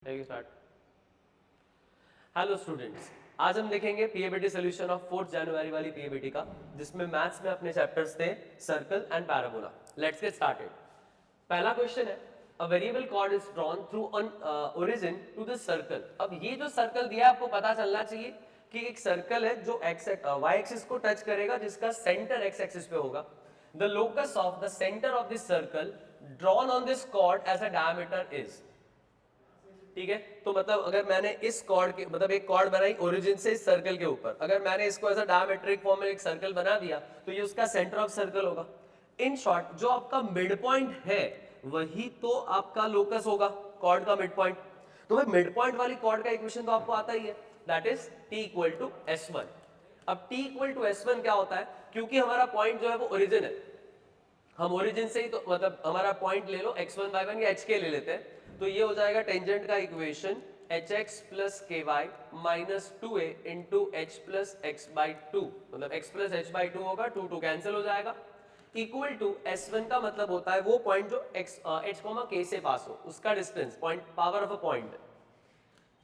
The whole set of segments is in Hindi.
स्टार्ट। हेलो स्टूडेंट्स, आज हम देखेंगे पीएबीटी सोल्यूशन ऑफ 4 जनवरी वाली पीएबीटी का, जिसमें मैथ्स में अपने चैप्टर्स थे circle and parabola. Let's get started. पहला क्वेश्चन है, a variable chord is drawn through on origin to the circle. अब ये जो सर्कल दिया है आपको पता चलना चाहिए कि एक सर्कल है जो वाई एक्सिस को टच करेगा, जिसका सेंटर एक्स एक्सिस पे होगा। The locus of the centre of this circle drawn on this chord as a diameter is. ठीक है, तो मतलब अगर मैंने इस कॉर्ड के मतलब एक कॉर्ड बनाई ओरिजिन से इस सर्कल के ऊपर, अगर मैंने इसको ऐसा डायमेट्रिक फॉर्म में एक सर्कल बना दिया तो ये उसका सेंटर ऑफ सर्कल होगा। इन शॉर्ट जो आपका मिड पॉइंट है वही तो आपका लोकस होगा, कॉर्ड का मिड पॉइंट। तो भाई मिड पॉइंट वाली कॉर्ड का इक्वेशन तो आपको आता ही है, that is t equal to s1। अब t इक्वल टू s1 क्या होता है, क्योंकि हमारा पॉइंट जो है वो ओरिजिन है, हम ओरिजिन से ही तो मतलब हमारा पॉइंट ले लो x1 y1 या hk ले लेते हैं, तो ये हो जाएगा टेंजेंट का equation hx plus ky minus 2a into h plus x by 2, मतलब x प्लस h बाई 2 होगा, 2 कैंसिल हो जाएगा, इक्वल टू s1 का मतलब होता है वो पॉइंट जो h k से पास हो, उसका distance, point power of a point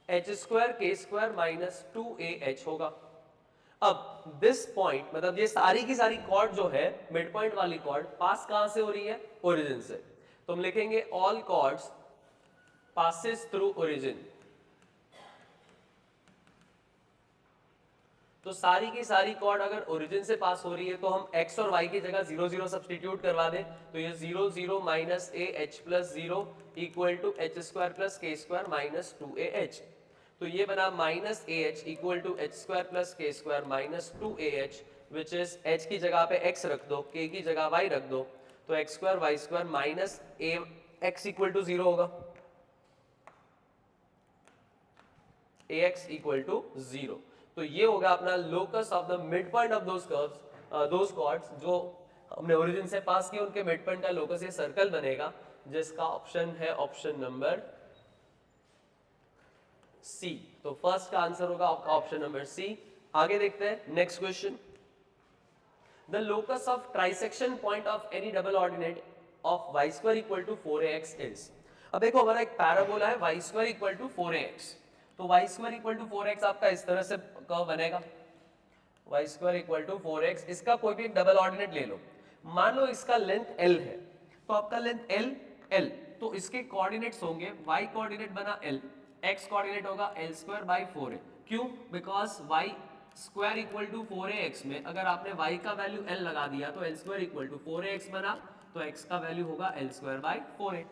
h square k square minus 2ah होगा। अब दिस पॉइंट मतलब ये सारी की सारी कॉर्ड जो है मिड पॉइंट वाली कॉर्ड पास कहां से हो रही है, ओरिजिन से। तो हम लिखेंगे all chords passes through origin. तो सारी की सारी कॉर्ड अगर ओरिजिन से पास हो रही है तो हम x और y की जगह 0 0 सब्सटीट्यूट करवा दें, तो ये 0 0 minus a h plus 0 equal to h square plus k square minus 2ah। तो ये बना minus a h equal to h square plus k square minus 2ah, which is h की जगह पे x रख दो, k की जगह y रख दो, तो X square Y square minus A X equal to 0 होगा, ax इक्वल टू 0। तो ये होगा अपना locus of the mid point of those curves, those chords जो हमने ओरिजिन से पास किए, उनके मिड पॉइंट का लोकस ये सर्कल बनेगा, जिसका ऑप्शन है ऑप्शन नंबर सी। तो फर्स्ट का आंसर होगा आपका ऑप्शन नंबर सी। आगे देखते हैं next question. The locus of trisection point of any double ordinate of Y square equal to 4ax is. अब देखो हमारा एक पैराबोला है Y square equal to 4ax, तो Y square equal to 4x आपका इस तरह से कर्व बनेगा, Y square equal to 4x। इसका कोई भी एक डबल ऑर्डिनेट ले लो, मान लो इसका लेंथ l है, तो आपका लेंथ l, तो इसके कोऑर्डिनेट्स होंगे y कोऑर्डिनेट बना l, x कोऑर्डिनेट होगा l स्क्वायर बाई 4a। क्यों? Because y square equal to 4ax में अगर आपने y का वैल्यू l लगा दिया तो l square equal to 4ax बना, तो x का वैल्यू होगा l स्क्वायर बाई 4a।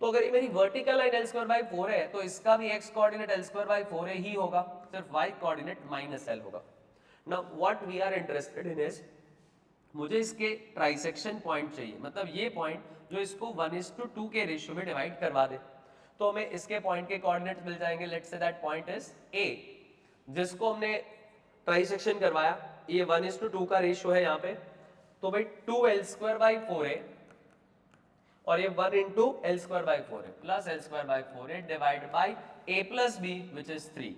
तो अगर ये मेरी vertical line l square by 4 है तो इसका भी x coordinate l square by 4 ही होगा, सिर्फ y कोऑर्डिनेट माइनस l होगा। Now what we are interested in is, मुझे इसके ट्राइसेक्शन पॉइंट चाहिए, मतलब ये पॉइंट जो इसको 1:2 के रेशियो में डिवाइड करवा दे। तो हमें इसके पॉइंट के कोऑर्डिनेट मिल जाएंगे, let's say that point is a, जिसको हमने ट्राइसेक्शन करवाया, ये 1:2 का रेशियो है यहाँ पे, तो भाई 2l स्क्वायर बाई 4a और ये 1 into L square by 4a plus L square by 4a divide by a plus B which is 3,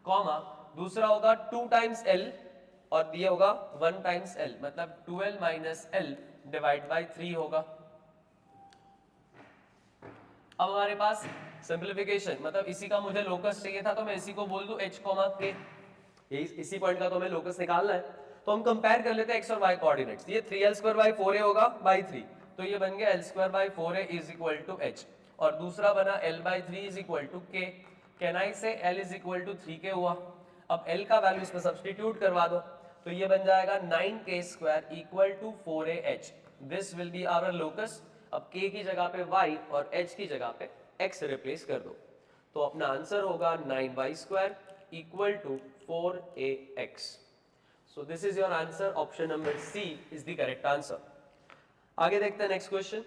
comma दूसरा होगा 2 टाइम्स l और ये होगा 1 टाइम्स l, मतलब 2l minus L divide by 3 होगा। अब हमारे पास सिंप्लीफिकेशन, मतलब इसी का मुझे लोकस चाहिए था, तो मैं इसी को बोल दूं h कॉमा k, इसी पॉइंट का तो हमें लोकस निकालना है। तो हम कंपेयर कर लेते हैं x और y कोऑर्डिनेट्स, ये 3l स्क्वायर बाई 4a होगा बाई 3, तो ये बन गया l square by 4a is equal to h, और दूसरा बना l by 3 is equal to k। Can I say l is equal to 3k हुआ। अब l का वैल्यू इसमें सब्सटीट्यूट करवा दो, तो ये बन जाएगा 9k square equal to 4ah। This will be our locus. अब k की जगह पे y और h की जगह पे x रिप्लेस कर दो, तो अपना आंसर होगा 9y square equal to 4ax। So this is your answer, option number C is the correct answer. आगे देखते हैं next question.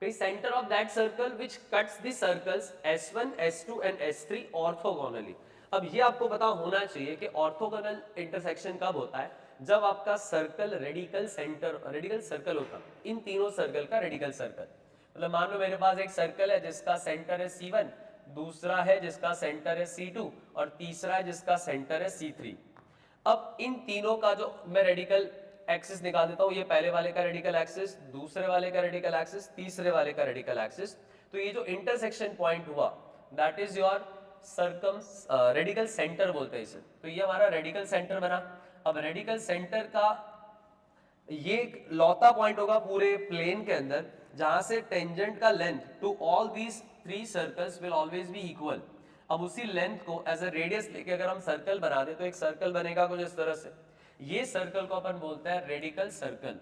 Centre of that circle which cuts the circles S1, S2 and S3 orthogonally. अब ये आपको पता होना चाहिए कि ऑर्थोगोनल इंटरसेक्शन कब होता है, जब आपका सर्कल रेडिकल सर्कल होता है, इन तीनों सर्कल का रेडिकल सर्कल। मतलब मान लो मेरे पास एक सर्कल है जिसका सेंटर है C1, दूसरा है जिसका सेंटर है C2 और तीसरा है जिसका सेंटर है C3। अब इन तीनों का जो मैं रेडिकल एक्सिस निकाल देता हूं, ये पहले वाले का रेडिकल एक्सिस, दूसरे वाले का रेडिकल एक्सिस, तीसरे वाले का रेडिकल एक्सिस, तो ये जो इंटरसेक्शन पॉइंट हुआ that is your circum radical centre बोलते हैं इसे। तो ये हमारा रेडिकल सेंटर बना। अब रेडिकल सेंटर का ये एक लौता पॉइंट होगा पूरे प्लेन के अंदर जहां से टेंजेंट का length to all these 3 circles will always be equal. अब उसी लेंथ को एज अ रेडियस लेके अगर हम सर्कल बना दे तो एक सर्कल बनेगा कुछ इस तरह से। ये सर्कल को अपन बोलते हैं रेडिकल सर्कल,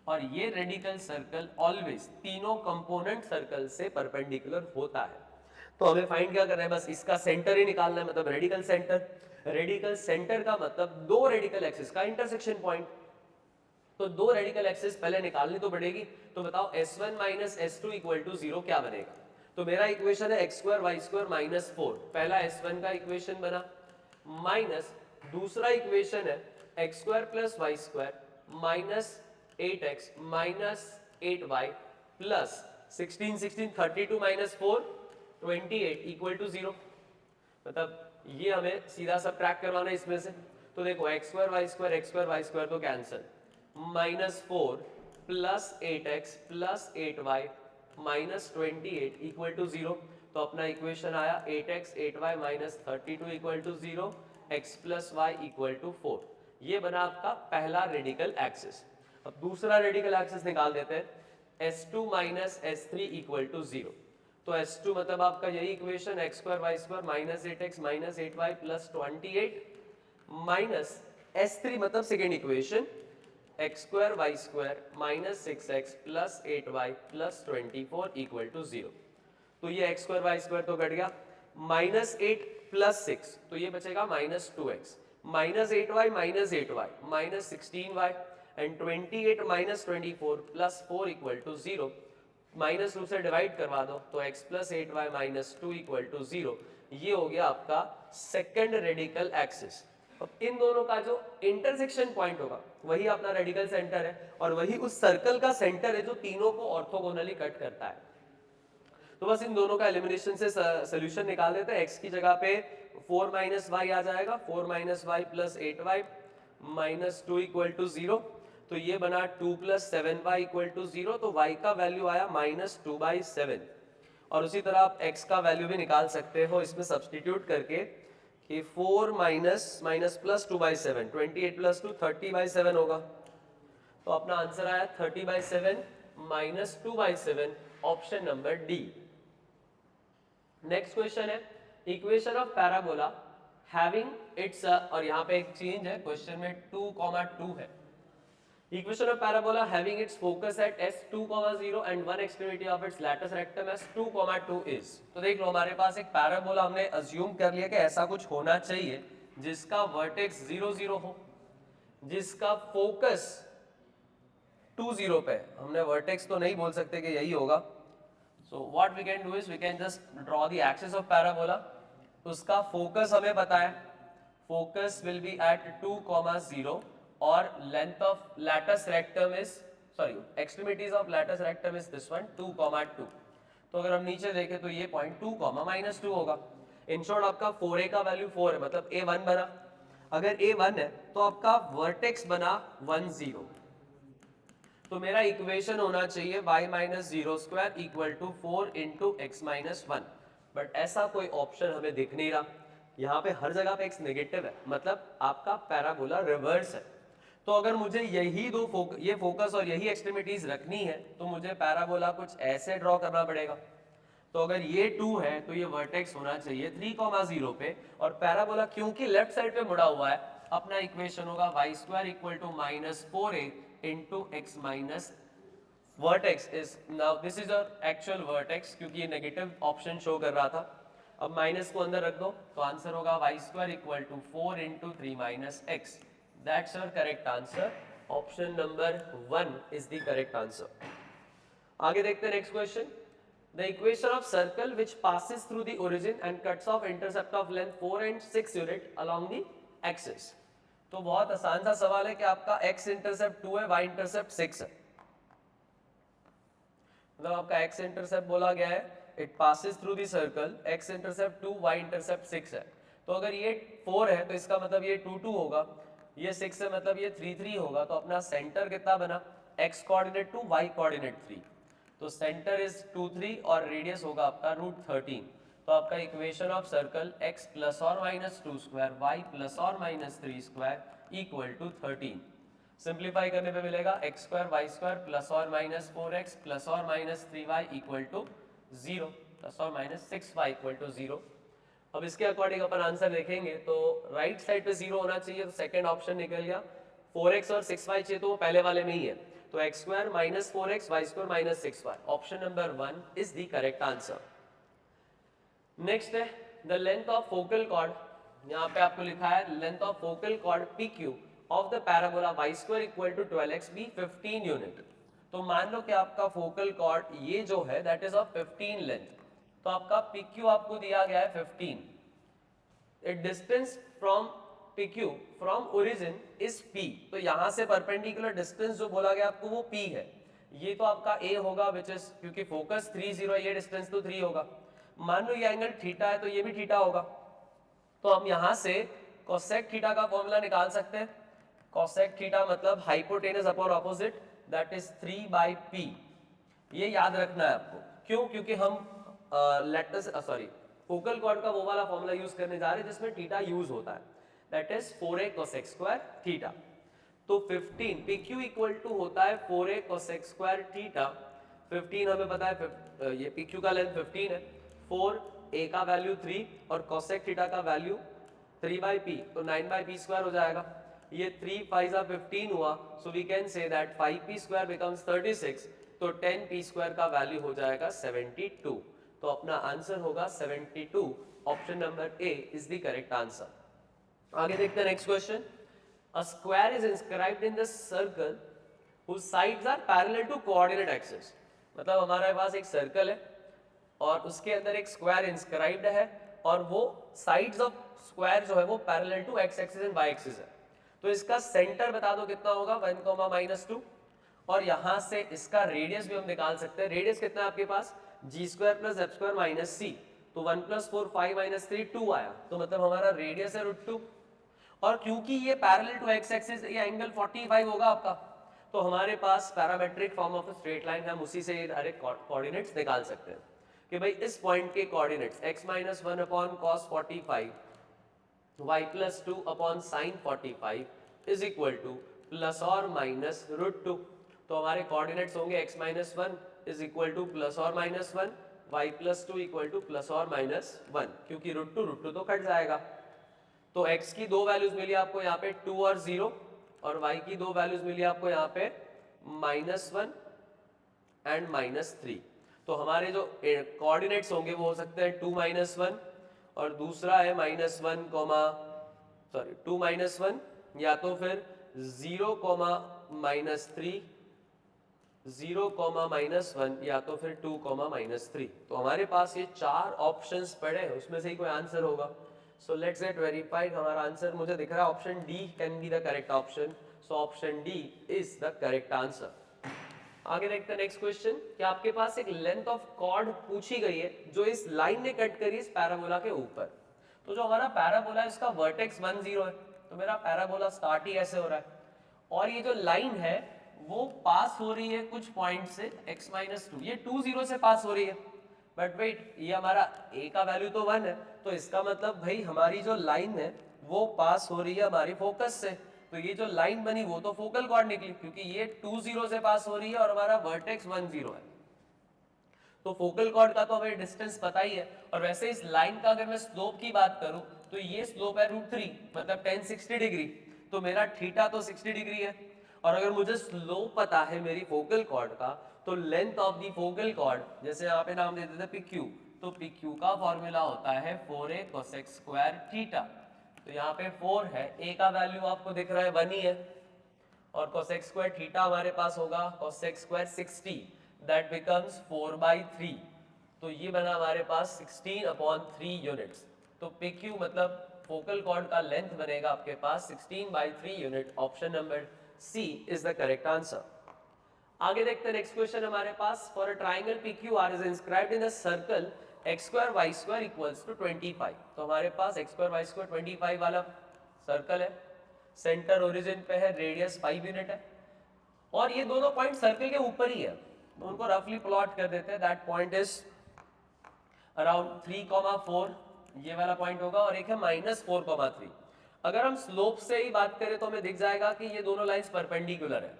और ये रेडिकल सर्कल ऑलवेज तीनों कंपोनेंट सर्कल से परपेंडिकुलर होता है। तो हमें फाइंड क्या करना है, बस इसका सेंटर ही निकालना है, मतलब रेडिकल सेंटर। रेडिकल सेंटर का मतलब दो रेडिकल एक्सिस का इंटरसेक्शन पॉइंट। तो दो रेडिकल एक्सिस पहले निकालनी तो पड़ेगी। तो बताओ s1 minus s2 equal to 0 क्या बनेगा। तो मेरा इक्वेशन है x square Y square minus 4, पहला s1 का इक्वेशन बना, माइनस दूसरा इक्वेशन है x square plus Y square minus 8x minus 8y plus 16 32 minus 4 28 equal to 0। मतलब ये हमें सीधा सबट्रैक्ट करवाना है इसमें से। तो देखो x स्क्वायर वाई स्क्वायर तो cancel, minus 4 plus 8x plus 8y minus 28 equal to 0। तो अपना इक्वेशन आया 8x 8y minus 32 equal to 0, x plus Y equal to 4। ये बना आपका पहला रेडिकल एक्सिस। अब दूसरा रेडिकल एक्सिस निकाल देते हैं, s2 minus s3 equal to 0। तो s2 मतलब आपका यही equation x square Y square minus 8x minus 8y plus 28 minus s3 मतलब second equation x square Y square minus 6x plus 8y plus 24 equal to 0। तो ये x स्क्वायर वाई स्क्वायर तो घट गया, माइनस 8 प्लस 6 तो ये बचेगा minus 2x minus 8y minus 8y minus 16y and 28 minus 24 plus 4 equal to 0। Minus 2 से डिवाइड करवा दो तो x plus 8y minus 2 equal to 0। ये हो गया आपका सेकेंड रेडिकल एक्सिस। अब इन दोनों का जो इंटरसेक्शन पॉइंट होगा वही अपना रेडिकल सेंटर है, और वही उस सर्कल का सेंटर है जो तीनों को ऑर्थोगोनली कट करता है। तो बस इन दोनों का एलिमिनेशन से सोल्यूशन निकाल देते हैं। x की जगह पे 4 माइनस वाई आ जाएगा, 4 minus Y plus 8y minus 2 equal to 0। तो ये बना 2 प्लस 7y इक्वल टू 0। तो y का वैल्यू आया माइनस 2/7। और उसी तरह आप x का वैल्यू भी निकाल सकते हो इसमें सब्सटीट्यूट करके कि 4 माइनस माइनस प्लस 2/7 28 प्लस 2 30/7 होगा। तो अपना आंसर आया 30/7 minus 2/7, option number D. Next question है equation of parabola having its, और यहाँ पे एक चेंज है क्वेश्चन में 2,2 है। Equation of parabola having its focus at s2,0 and one extremity of its latus rectum as 2,2 is। तो देख लो हमारे पास एक पैराबोला हमने अज्यूम कर लिया कि ऐसा कुछ होना चाहिए जिसका वर्टेक्स 0 0 हो, जिसका फोकस 2 0 पे। हमने वर्टेक्स तो नहीं बोल सकते कि यही होगा। So what we can do is we can just draw the axis of parabola. उसका फोकस हमें पता है, फोकस विल बी एट 2,0 और length of latus rectum is extremities of latus rectum is this one 2,2। तो अगर हम नीचे देखें तो ये पॉइंट 2,-2 होगा। इन शॉर्ट आपका 4a का वैल्यू 4 है, मतलब a1 बना। अगर a1 है तो आपका वर्टेक्स बना 1 0। तो मेरा इक्वेशन होना चाहिए y minus 0 square equal to 4 into X minus 1। But ऐसा कोई ऑप्शन हमें दिख नहीं रहा। यहाँ पे हर जगह पे x नेगेटिव है, मतलब आपका पैराबोला रिवर्स है। तो अगर मुझे यही ये फोकस और यही एक्सट्रीमिटीज रखनी है तो मुझे पैराबोला कुछ ऐसे ड्रॉ करना पड़ेगा। तो अगर ये 2 है तो ये वर्टेक्स होना चाहिए 3,0 पे, और पैराबोला क्योंकि लेफ्ट साइड पे मुड़ा हुआ है अपना इक्वेशन होगा y square equal to minus 4a into X minus vertex is, now this is our actual vertex क्योंकि ये नेगेटिव ऑप्शन शो कर रहा था। अब माइनस को अंदर रख दो तो आंसर होगा y square equal to 4 into 3 minus X. That's your correct answer. Option number 1 is the correct answer. आगे देखते हैं next question. The equation of circle which passes through the origin and cuts off intercept of length 4 and 6 unit along the axis. तो बहुत आसान सा सवाल है कि आपका x इंटरसेप्ट 2 है, y इंटरसेप्ट 6 है। मतलब आपका x इंटरसेप्ट बोला गया है it passes through the circle, x intercept 2, y intercept 6 है। तो अगर ये 4 है तो इसका मतलब ये 2 2 होगा, ये 6 है मतलब ये 3 3 होगा। तो अपना सेंटर कितना बना, x कोऑर्डिनेट 2 y कोऑर्डिनेट 3। तो सेंटर इज 2 3 और रेडियस होगा आपका √13। तो आपका equation of circle x plus और माइनस 2 स्क्वायर y प्लस और minus 3 square equal to 13। Simplify करने पे मिलेगा x square Y square plus और माइनस 4x प्लस और minus 3y equal to 0 plus और माइनस 6y इक्वल टू 0। अब इसके अकॉर्डिंग अपन आंसर देखेंगे तो राइट साइड पे 0 होना चाहिए, तो सेकंड ऑप्शन निकल गया। 4x और 6y चाहिए तो वो पहले वाले में ही है, तो x square minus 4x y square minus 6y, option number 1 is the correct answer. Next है the length of focal chord, यहाँ पे आपको लिखा है length of focal chord PQ of the parabola y square equal to 12x be 15 unit. तो मान लो कि आपका फोकल कॉर्ड ये जो है दैट इज ऑफ 15 लेंथ, तो आपका PQ आपको दिया गया है 15। It distance from PQ from origin is P, तो यहां से परपेंडिकुलर डिस्टेंस जो बोला गया आपको वो P है। ये तो आपका A होगा विच इज, क्योंकि फोकस 30 है, ये डिस्टेंस तो 3 होगा। मान लो ये एंगल थीटा है तो ये भी थीटा होगा, तो हम यहां से कोसेक थीटा का फॉर्मूला निकाल सकते हैं। कोसेक थीटा मतलब hypotenuse upon opposite that is 3/p। ये याद रखना है आपको, क्यों? क्योंकि हम फोकल कॉर्ड का वो वाला फॉर्मूला यूज करने जा रहे हैं जिसमें थीटा यूज होता है, that is 4a cosec square theta. तो 15 PQ इक्वल टू होता है 4a कोसेक स्क्वायर थीटा। 15 हमें पता है ये PQ का लेंथ 15 है, 4a का वैल्यू 3 और कोसेक थीटा का वैल्यू 3/p, तो 9/p स्क्वायर हो जाएगा। ये 3 5 15 हुआ, so we can say that 5p square becomes 36, तो 10p स्क्वायर का वैल्यू हो जाएगा 72। तो अपना आंसर होगा 72, option number A is the correct answer. आगे देखते हैं next question. A square is inscribed in the circle whose sides are parallel to coordinate axis। मतलब हमारे पास एक सर्कल है और उसके अंदर एक स्क्वायर इंस्क्राइब्ड है और वो साइड्स ऑफ स्क्वायर जो है वो parallel to x axis and Y axis है। तो इसका सेंटर बता दो कितना होगा, 1, -2, और यहां से इसका रेडियस भी हम निकाल सकते हैं। रेडियस कितना है आपके पास, g square plus f square minus c, तो 1 + 4 5 - 3 2 आया, तो मतलब हमारा रेडियस है √2। और क्योंकि ये पैरेलल टू एक्स एक्सिस ये एंगल 45 होगा आपका, तो हमारे पास parametric form of straight line, हम उसी से डायरेक्ट कोऑर्डिनेट्स निकाल सकते हैं कि भाई इस पॉइंट के coordinates x - 1 upon cos 45 y + 2 upon sin 45 is equal to plus और माइनस √2। तो हमारे कोऑर्डिनेट्स होंगे x - 1 is equal to plus और minus 1, y + 2 equal to plus और माइनस 1, क्योंकि √2 तो कट जाएगा। तो x की दो वैल्यूज मिली आपको यहाँ पे 2 और 0, और y की दो वैल्यूज मिली आपको यहाँ पे -1 एंड -3। तो हमारे जो कोऑर्डिनेट्स होंगे वो हो सकते हैं 2 - 1 और दूसरा है -1, 2 - 1, या तो फिर 0, -3, 0, -1, या तो फिर 2, -3। तो हमारे पास ये 4 ऑप्शंस पड़े हैं, उसमें से ही कोई आंसर होगा। So let's get verified. हमारा आंसर मुझे दिख रहा है option D can be the correct option, so option D is the correct answer. आगे देखते हैं नेक्स्ट क्वेश्चन कि आपके पास एक लेंथ ऑफ कॉर्ड पूछी गई है जो इस लाइन ने कट करी इस पैराबोला के ऊपर। तो जो हमारा पैराबोला है इसका वर्टेक्स 1 0 है, तो मेरा पैराबोला स्टार्ट ही ऐसे हो रहा है और ये जो लाइन है वो पास हो रही है कुछ पॉइंट से x - 2, ये 2 0 से पास हो रही है। बट वेट, ये हमारा a का वैल्यू तो 1 है, तो इसका मतलब भाई हमारी जो लाइन है वो पास हो रही है हमारी फोकस से, तो ये जो लाइन बनी वो तो फोकल कॉर्ड निकली, क्योंकि ये 2 0 से पास हो रही है और हमारा वर्टेक्स 1 0 है। तो फोकल कॉर्ड का तो हमें डिस्टेंस पता ही है। और वैसे इस लाइन का अगर मैं स्लोप की बात करूं तो ये स्लोप है √3, मतलब 10 60 डिग्री, तो मेरा थीटा तो 60 डिग्री है। और अगर मुझे स्लोप पता है मेरी फोकल कॉर्ड का, तो length of the focal cord, जैसे यहाँ पे नाम दे देते हैं PQ, तो PQ का फॉर्मूला होता है 4a कोसेक स्क्वायर थीटा। तो यहाँ पे 4 है, a का वैल्यू आपको दिख रहा है 1 ही है, और कोसेक स्क्वायर थीटा हमारे पास होगा कोसेक स्क्वायर 60, दैट बिकम्स 4/3। तो ये बना हमारे पास 16/3 यूनिट्स। तो PQ मतलब फोकल कॉर्ड का लेंथ बनेगा आपके पास 16/3 unit. Option number C is the correct answer. आगे देखते हैं नेक्स्ट क्वेश्चन हमारे पास। For a triangle PQR is inscribed in the circle x² y² equals to 25। तो हमारे पास x² y² 25 वाला सर्कल है, सेंटर ओरिजिन पे है, रेडियस 5 यूनिट है, और ये दोनों पॉइंट सर्कल के ऊपर ही है। तो उनको रफली प्लॉट कर देते हैं. दैट पॉइंट इज अराउंड 3,4, ये वाला पॉइंट होगा, और एक है -4,3. अगर हम स्लोप से ही बात करें तो हमें दिख जाएगा कि ये दोनों लाइंस परपेंडिकुलर है.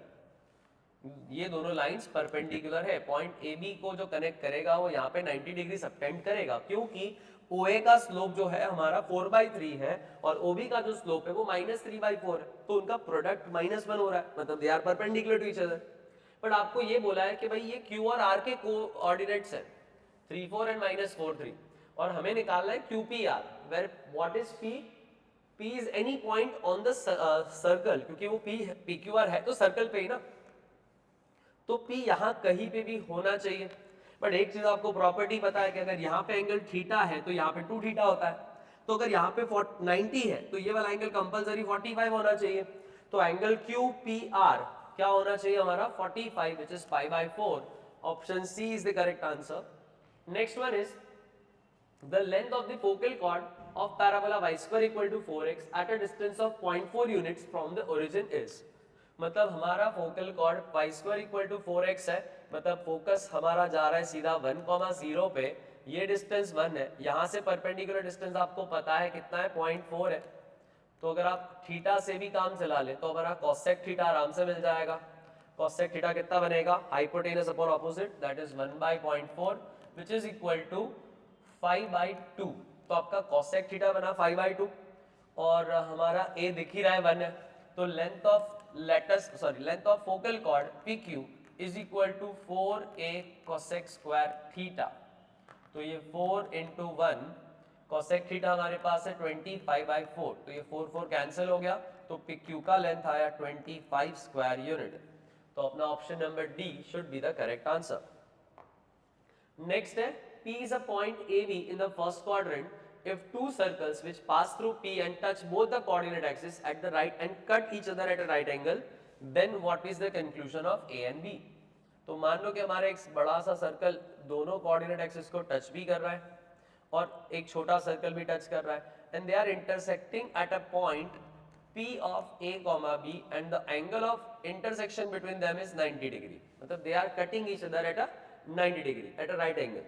ये दोनों लाइंस परपेंडिकुलर है. पॉइंट ए बी को जो कनेक्ट करेगा वो यहाँ पे 90 डिग्री सबटेंड करेगा, क्योंकि OA का स्लोप जो है हमारा 4/3 है और OB का जो स्लोप है वो -3/4 है. तो उनका प्रोडक्ट -1 हो रहा है, मतलब they are perpendicular to each other. But आपको ये बोला है कि भाई ये Q और R के कोऑर्डिनेट्स हैं 3, 4 एंड -4, 3, और हमें निकालना है QPR, where what is P? P is any point on the circle, क्योंकि वो PQR है तो सर्कल पे ही ना, तो P यहाँ कहीं पे भी होना चाहिए. बट एक चीज आपको प्रॉपर्टी पता है कि अगर यहाँ पे एंगल थीटा है तो यहाँ पे 2 थीटा होता है. तो अगर यहाँ पे 90 है तो ये वाला एंगल कंपलसरी 45 होना चाहिए. तो एंगल QPR क्या होना चाहिए हमारा? 45, which is π/4. Option C is the correct answer. Next one is the length of the focal chord of parabola y² = 4x at a distance of 0.4 units from the origin is. मतलब हमारा फोकल कॉर्ड y² = 4x है, मतलब फोकस हमारा जा रहा है सीधा 1,0 पे. ये डिस्टेंस 1 है. यहाँ से परपेंडिकुलर डिस्टेंस आपको पता है कितना है? 0.4 है. तो अगर आप थीटा से भी काम चला ले तो हमारा cosec थीटा आराम से मिल जाएगा. cosec थीटा कितना बनेगा? Hypotenuse upon opposite, that is 1/0.4 which is equal to 5/2. तो आपका cosec थीटा बना 5/2 और हमारा a दिख ही रहा है 1 है. तो length of focal chord PQ is equal to 4a cosec square theta. तो ये 4 × 1 cosec थीटा हमारे पास है 25/4. तो ये 4 4 कैंसिल हो गया, तो PQ का लेंथ आया 25 स्क्वायर यूनिट. तो अपना option number D should be the correct answer. Next है P is a point AB in the first quadrant if two circles which pass through P and touch both the coordinate axes at the right and cut each other at a right angle, then what is the conclusion of A and B? तो मान लो कि हमारा एक बड़ा सा सर्कल दोनों कोऑर्डिनेट एक्सिस को टच भी कर रहा है और एक छोटा सर्कल भी टच कर रहा है, and they are intersecting at a point P of A, B and the angle of intersection between them is 90 degree. मतलब they are cutting each other at a 90 degree at a right angle.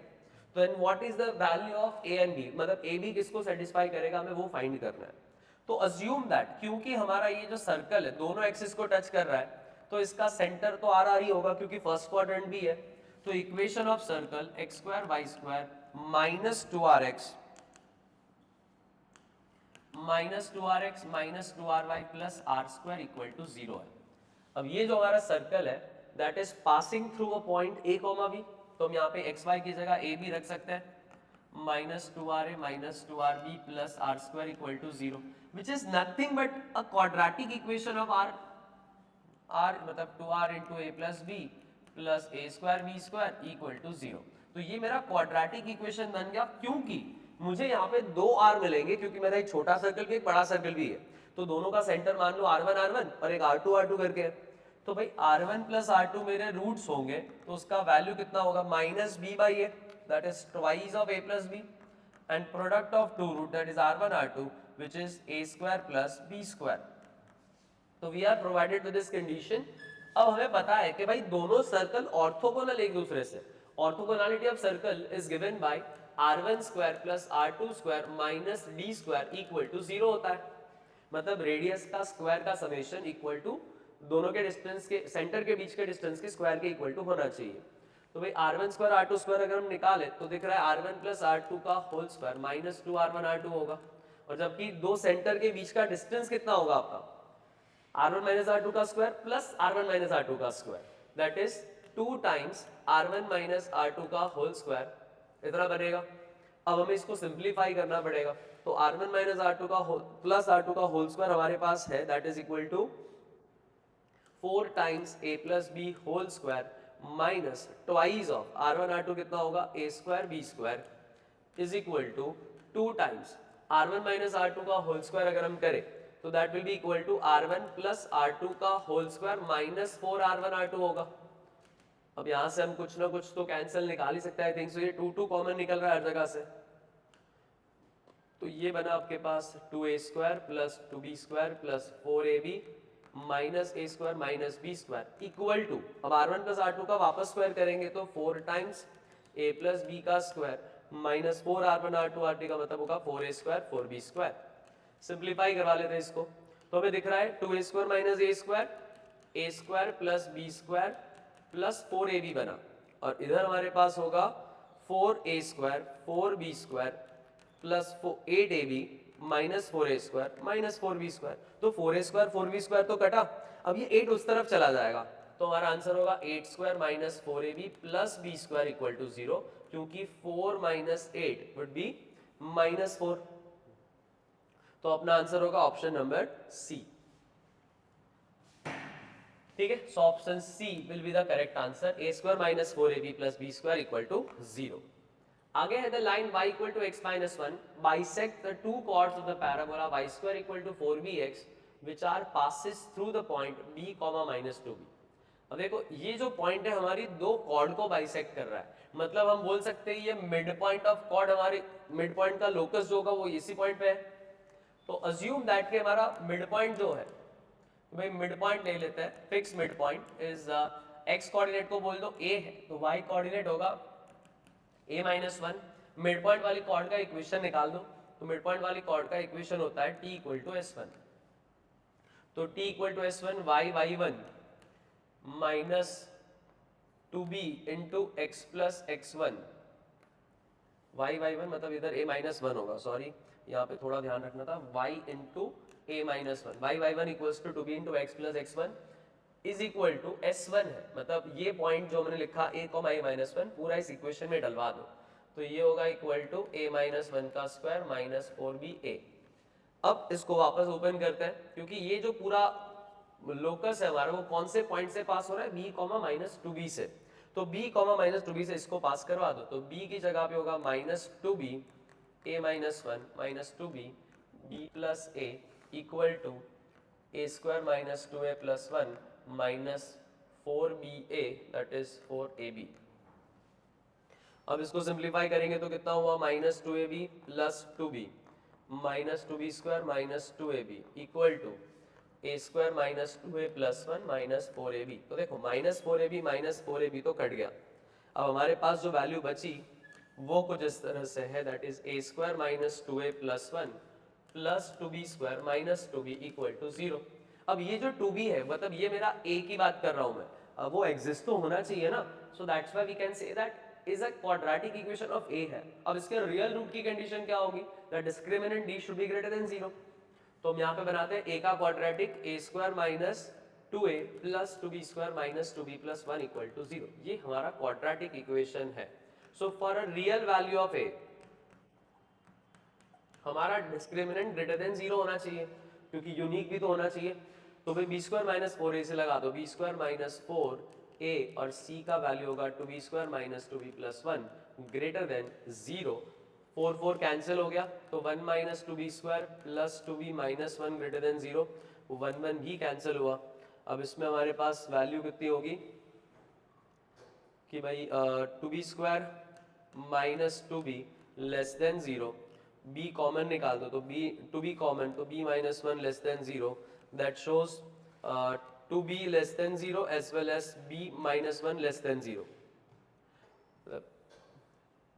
तो then what is the value of A and B? मतलब A B किसको सेटिस्फाई करेगा हमें वो फाइंड करना है. तो अज्यूम दैट क्योंकि हमारा ये जो सर्कल है दोनों एक्सिस को टच कर रहा है तो इसका सेंटर तो आर ही होगा क्योंकि फर्स्ट क्वाड्रेंट भी है. तो equation of circle x² y² - 2rx - 2ry plus r² = 0 है. अब ये जो हमारा सर्कल है that is passing through a point A, B. तो हम यहाँ पे xy की जगह a भी रख सकते हैं. -2ra - 2rb plus r² = 0, which is nothing but a quadratic equation of r मतलब 2r × a plus b plus a² b² = 0. तो ये मेरा क्वाड्रेटिक इक्वेशन बन गया क्योंकि मुझे यहाँ पे 2 r मिलेंगे क्योंकि मेरा एक छोटा सर्कल भी एक बड़ा सर्कल भी है. तो दोनों का सेंटर मान लो r1 और एक r2 करके है. तो भाई r1 plus r2 मेरे रूट्स होंगे तो उसका वैल्यू कितना होगा? -b/a, that is twice of a plus b, and product of two root that is r1 r2 which is a² plus b². तो we are provided with this condition. अब हमें पता है कि भाई दोनों सर्कल ऑर्थोगोनल एक दूसरे से. Orthogonality of circle is given by r1² plus r2² minus d² = 0 होता है. मतलब रेडियस का स्क्वायर का समेशन इक्वल टू दोनों के डिस्टेंस के सेंटर के बीच के डिस्टेंस के स्क्वायर के इक्वल टू होना चाहिए. तो भाई r1² r2² अगर हम निकाले तो दिख रहा है r1 plus r2 का whole square minus 2r1 r2 होगा. और जबकि दो सेंटर के बीच का डिस्टेंस कितना होगा आपका? r1 minus r2 का square plus r1 minus r2 का square, that is 2 times r1 minus r2 का होल स्क्वायर. इतना बनेगा. अब हमें इसको सिंप्लीफाई करना पड़ेगा. तो r1 minus r2 का प्लस r2 का होल स्क्वायर हमारे पास है, that is equal to 4 times a plus b whole square minus twice of r1 r2 कितना होगा? a² b² is equal to 2 times r1 minus r2 का होल स्क्वायर अगर हम करें तो that will be equal to r1 plus r2 का whole square minus 4r1 r2 होगा. अब यहां से हम कुछ ना कुछ तो कैंसिल निकाल ही सकते हैं. आई थिंक सो ये 2 कॉमन निकल रहा है हर जगह से. तो ये बना आपके पास 2a² plus 2b² plus 4ab minus A square minus B square equal to, अब r1 प्लस r2 का वापस स्क्वायर करेंगे तो 4 टाइम्स a प्लस बी का square minus 4r1 r2 r3 का मतलब होगा 4a square 4b square. Simplify करवा लेते हैं इसको, तो हमें दिख रहा है 2a square minus a square plus b square plus 4ab बना, और इधर हमारे पास होगा 4a square 4b square plus 8ab minus 4a square minus 4b square. तो 4a स्क्वायर 4b स्क्वायर तो कटा, अब ये 8 उस तरफ चला जाएगा, तो हमारा आंसर होगा 8 square minus 4ab plus b square equal to 0, क्योंकि 4 माइनस 8 वुड बी माइनस 4। तो अपना आंसर होगा ऑप्शन नंबर सी। ठीक है, so option C will be the correct answer, a square minus 4ab plus b square equal to 0। आगे है the line y equal to x minus 1 bisect the two chords of the parabola y square equal to 4bx which are passes through the point b, minus 2b। अब देखो ये जो पॉइंट है हमारी दो कॉर्ड को बाइसेक्ट कर रहा है, मतलब हम बोल सकते हैं ये मिड पॉइंट ऑफ कॉर्ड, हमारे मिड पॉइंट का लोकस जो होगा वो इसी पॉइंट पे है। तो अज्यूम दैट कि हमारा मिड पॉइंट जो है, भाई मिड पॉइंट ले लेते हैं, fix mid point is x coordinate को बोल दो a है, तो y कोऑर्डिनेट होगा a माइनस 1। मिड पॉइंट वाली कॉर्ड का इक्वेशन निकाल दो, तो मिड पॉइंट वाली कॉर्ड का इक्वेशन होता है t इक्वल टू s1, तो t equal to s1 y1 minus 2b into X plus x1 y1 मतलब इधर a माइनस 1 होगा, सॉरी यहाँ पे थोड़ा ध्यान रखना था, y into a minus 1 y1 equals to 2b into X plus x1 is equal to s1 है, मतलब ये पॉइंट जो मैंने लिखा a, a माइनस 1 पूरा इस इक्वेशन में डलवा दो, तो ये होगा इक्वल टू a माइनस 1 का स्क्वायर माइनस 4ba। अब इसको वापस ओपन करते हैं, क्योंकि ये जो पूरा लोकस है हमारा वो कौन से पॉइंट से पास हो रहा है, b, माइनस 2b से, तो b, माइनस 2b से इसको पास करवा दो, तो b की जगह पे होगा minus 2b a minus 1 minus 2b b plus a equal to a square minus 2a plus 1 minus 4ba that is 4ab। अब इसको सिंप्लीफाई करेंगे तो कितना हुआ, minus 2ab plus 2b minus 2b square minus 2ab equal to a square minus 2a plus 1 minus 4ab। तो देखो माइनस 4ab माइनस 4ab तो कट गया, अब हमारे पास जो वैल्यू बची वो कुछ इस तरह से है, that is a square minus 2a plus 1 plus 2b square minus 2b equal to 0। अब ये जो 2b है मतलब ये मेरा a की बात कर रहा हूं मैं, अब वो एग्जिस्ट तो होना चाहिए ना, so that's why we can say that is a quadratic equation of a है। अब इसके रियल रूट की कंडीशन क्या होगी, the discriminant d should be greater than 0, तो हम यहाँ पे बनाते हैं a का quadratic a square minus 2a plus 2b square minus 2b plus 1 equal to 0, ये हमारा क्वाड्रेटिक इक्वेशन है। So for a real value of a हमारा डिस्क्रिमिनेंट ग्रेटर देन 0 होना चाहिए, क्योंकि यूनिक भी तो होना चाहिए, तो भाई बी स्क्वायर माइनस 4a से लगा दो, बी स्क्वायर माइनस 4a और c का वैल्यू होगा 2b square minus 2b plus 1 greater than 0, 4 4 cancel हो गया, तो 1 minus 2b square plus 2b minus 1 greater than 0, 1 1 भी कैंसिल हुआ। अब इसमें हमारे पास वैल्यू कितनी होगी कि भाई 2b square minus 2b less than 0, b common निकाल दो, तो b 2b कॉमन, तो b minus 1 less than 0, that shows 2b less than 0 as well as b minus 1 less than 0,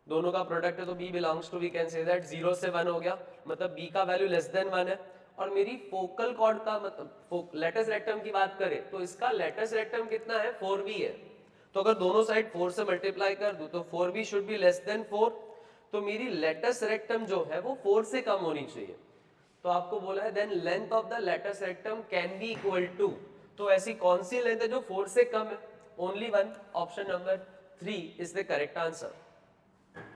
दोनों का प्रोडक्ट है, तो b belongs to, we can say that 0 से 1 हो गया, मतलब b का वैल्यू लेस देन 1 है। और मेरी फोकल कॉर्ड का मतलब लेटस रेक्टम की बात करें तो इसका लेटस रेक्टम कितना है, 4b है, तो अगर दोनों साइड 4 से मल्टीप्लाई कर दूं तो 4b should be less than 4, तो मेरी लेटस रेक्टम जो है वो 4 से कम होनी चाहिए, तो आपको बोला है then length of the latus rectum can be equal to, तो ऐसी कौन सी लेंथ है जो 4 से कम है, only one, option number 3 is the correct answer,